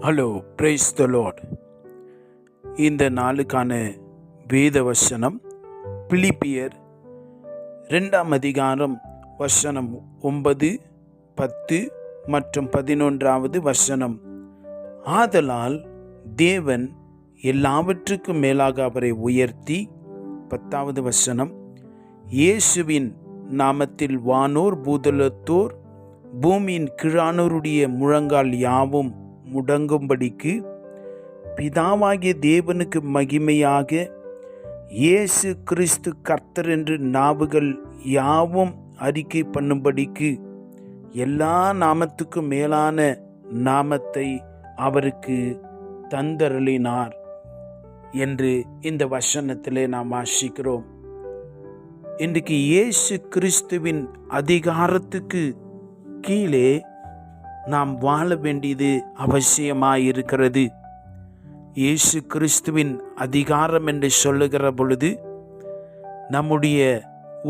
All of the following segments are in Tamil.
Hello, praise the Lord. இந்த நாளுக்கான வேத வசனம் பிலிப்பியர் 2 அதிகாரம் வசனம் 9, 10 மற்றும் 11 வசனம். ஆதலால் தேவன் எல்லாவற்றுக்கும் மேலாக அவரை உயர்த்தி, 10 வசனம், இயேசுவின் நாமத்தில் வானோர் பூதலத்தோர் பூமியின் கீழானோருடைய முழங்கால் யாவும் முடங்கும்படிக்கு பிதாவாகிய தேவனுக்கு மகிமையாக இயேசு கிறிஸ்து கர்த்தர் என்று நாவுகள் யாவும் அறிக்கை பண்ணும்படிக்கு எல்லா நாமத்துக்கும் மேலான நாமத்தை அவருக்கு தந்தருளினார் என்று இந்த வசனத்திலே நாம் வாசிக்கிறோம். இன்றைக்கு இயேசு கிறிஸ்துவின் அதிகாரத்துக்கு கீழே நாம் வாழ வேண்டியது அவசியமாயிருக்கிறது. இயேசு கிறிஸ்துவின் அதிகாரம் என்று சொல்லுகிற பொழுது நம்முடைய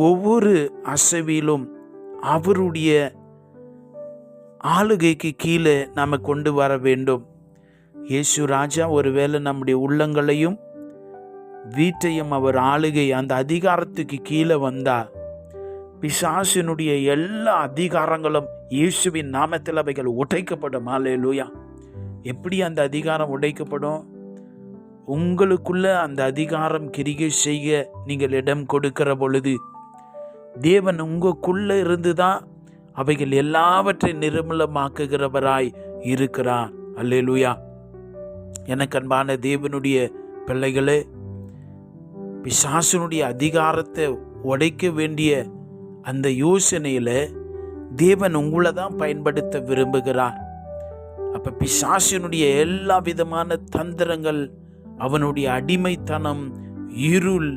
ஒவ்வொரு அசைவிலும் அவருடைய ஆளுகைக்கு கீழே நாம் கொண்டு வர வேண்டும். இயேசு ராஜா ஒருவேளை நம்முடைய உள்ளங்களையும் வீட்டையும் அவர் ஆளுகை அந்த அதிகாரத்துக்கு கீழே வந்தார். பிசாசினுடைய எல்லா அதிகாரங்களும் இயேசுவின் நாமத்தில் அவைகள் உடைக்கப்படும். அல்லேலூயா. எப்படி அந்த அதிகாரம் உடைக்கப்படும்? உங்களுக்குள்ள அந்த அதிகாரம் கிரியை செய்ய நீங்கள் இடம் கொடுக்கிற பொழுது தேவன் உங்களுக்குள்ள இருந்துதான் அவைகள் எல்லாவற்றை நிர்மூலமாக்குகிறவராய் இருக்கிறார். அல்லேலூயா. எனக்கு அன்பான தேவனுடைய பிள்ளைகளே, பிசாசினுடைய அதிகாரத்தை உடைக்க வேண்டிய அந்த யோசனையில் தேவன் உங்களை தான் பயன்படுத்த விரும்புகிறார். அப்ப பிசாசினுடைய எல்லா விதமான தந்திரங்கள், அவனுடைய அடிமைத்தனம், இருள்,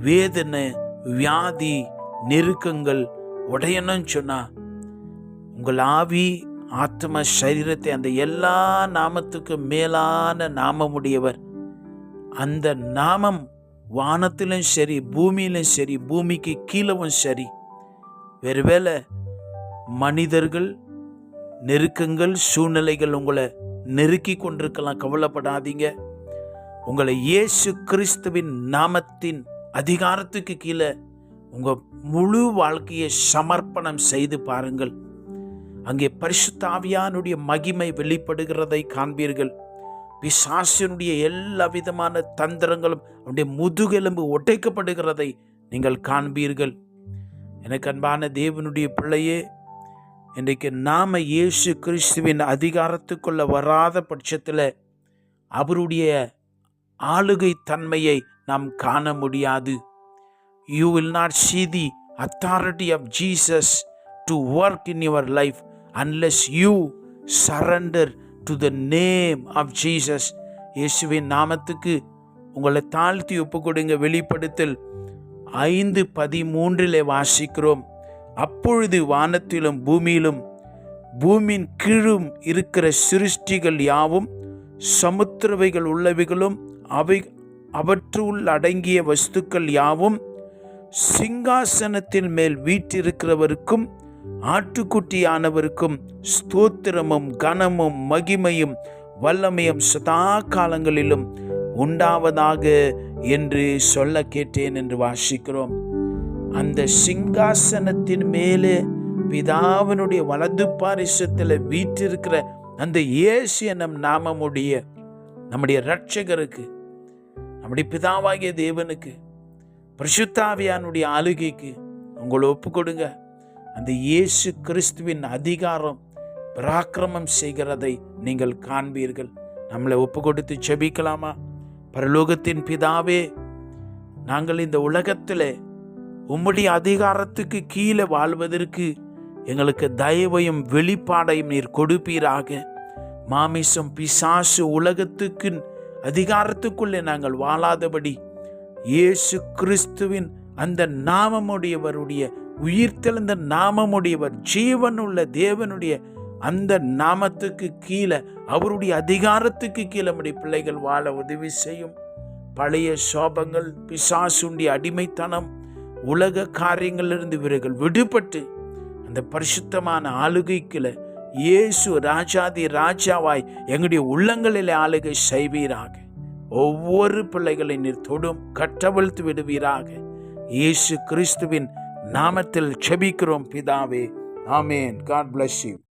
வேதனை, வியாதி, நெருக்கங்கள் உடையணும்னு சொன்னா உங்கள் ஆவி, ஆத்ம, சரீரத்தை அந்த எல்லா நாமத்துக்கும் மேலான நாமமுடையவர். அந்த நாமம் வானத்திலும் சரி, பூமியிலும் சரி, பூமிக்கு கீழவும் சரி. ஒருவேளை மனிதர்கள், நெருக்கங்கள், சூழ்நிலைகள் உங்களை நெருக்கி கொண்டிருக்கலாம். கவலைப்படாதீங்க. உங்களை இயேசு கிறிஸ்துவின் நாமத்தின் அதிகாரத்துக்கு கீழே உங்க முழு வாழ்க்கையை சமர்ப்பணம் செய்து பாருங்கள். அங்கே பரிசுத்த ஆவியானுடைய மகிமை வெளிப்படுகிறதை காண்பீர்கள். பிசாசினுடைய எல்லா விதமான தந்திரங்களும் அவனுடைய முதுகெலும்பு உடைக்கப்படுகிறதை நீங்கள் காண்பீர்கள். எனக்கு அன்பான தேவனுடைய பிள்ளையே, இன்றைக்கு நாம இயேசு கிறிஸ்துவின் அதிகாரத்துக்குள்ள வராத பட்சத்தில் அவருடைய ஆளுகை தன்மையை நாம் காண முடியாது. You will not see the authority of Jesus to work in your life unless you surrender to the name of Jesus. இயேசுவின் நாமத்துக்கு உங்களை தாழ்த்தி ஒப்புக்கொடுங்க. வெளிப்படுத்தல் 5:13 வாசிக்கிறோம். அப்பொழுது வானத்திலும் பூமியிலும் பூமியின் கீழும் இருக்கிற சிருஷ்டிகள் யாவும், சமுத்திரவைகள் உள்ளவைகளும் அவற்றுள் அடங்கிய வஸ்துக்கள் யாவும், சிங்காசனத்தின் மேல் வீற்றிருக்கிறவருக்கும் ஆட்டுக்குட்டியானவருக்கும் ஸ்தோத்திரமும் கனமும் மகிமையும் வல்லமையும் சதா காலங்களிலும் உண்டாவதாக என்று சொல்ல கேட்டேன் என்று வாசிக்கிறோம். அந்த சிங்காசனத்தின் மேலே பிதாவினுடைய வலது பாரிசத்தில் வீற்றிருக்கிற அந்த இயேசு என்னும் நாமமுடைய நம்முடைய இரட்சகருக்கு, நம்முடைய பிதாவாகிய தேவனுக்கு, பரிசுத்த ஆவியானுடைய ஆளுகைக்கு உங்களை ஒப்பு கொடுங்க. அந்த இயேசு கிறிஸ்துவின் அதிகாரம் பராக்கிரமம் செய்கிறதை நீங்கள் காண்பீர்கள். நம்மளை ஒப்பு கொடுத்து ஜெபிக்கலாமா? பரலோகத்தின் பிதாவே, நாங்கள் இந்த உலகத்தில் உம்முடைய அதிகாரத்துக்கு கீழே வாழ்வதற்கு எங்களுக்கு தயவையும் வெளிப்பாடையும் நீர் கொடுப்பீராக. மாமிசம், பிசாசு, உலகத்துக்கு அதிகாரத்துக்குள்ளே நாங்கள் வாழாதபடி இயேசு கிறிஸ்துவின் அந்த நாமமுடையவருடைய, உயிர்த்தெழுந்த நாமமுடையவர், ஜீவனுள்ள தேவனுடைய அந்த நாமத்துக்கு கீழே, அவருடைய அதிகாரத்துக்கு கீழே நம்முடைய பிள்ளைகள் வாழ உதவி செய்யும். பழைய சோபங்கள், பிசாசுடைய அடிமைத்தனம், உலக காரியங்களிலிருந்து இவர்கள் விடுபட்டு அந்த பரிசுத்தமான ஆளுகைக்குள்ள இயேசு ராஜாதி ராஜாவாய் எங்களுடைய உள்ளங்களில் ஆளுகை செய்வீராக. ஒவ்வொரு பிள்ளைகளை நீர் தொடும், கட்டவிழ்த்து விடுவீராக. இயேசு கிறிஸ்துவின் நாமத்தில் ஜெபிக்கிறோம் பிதாவே. ஆமென். God bless you.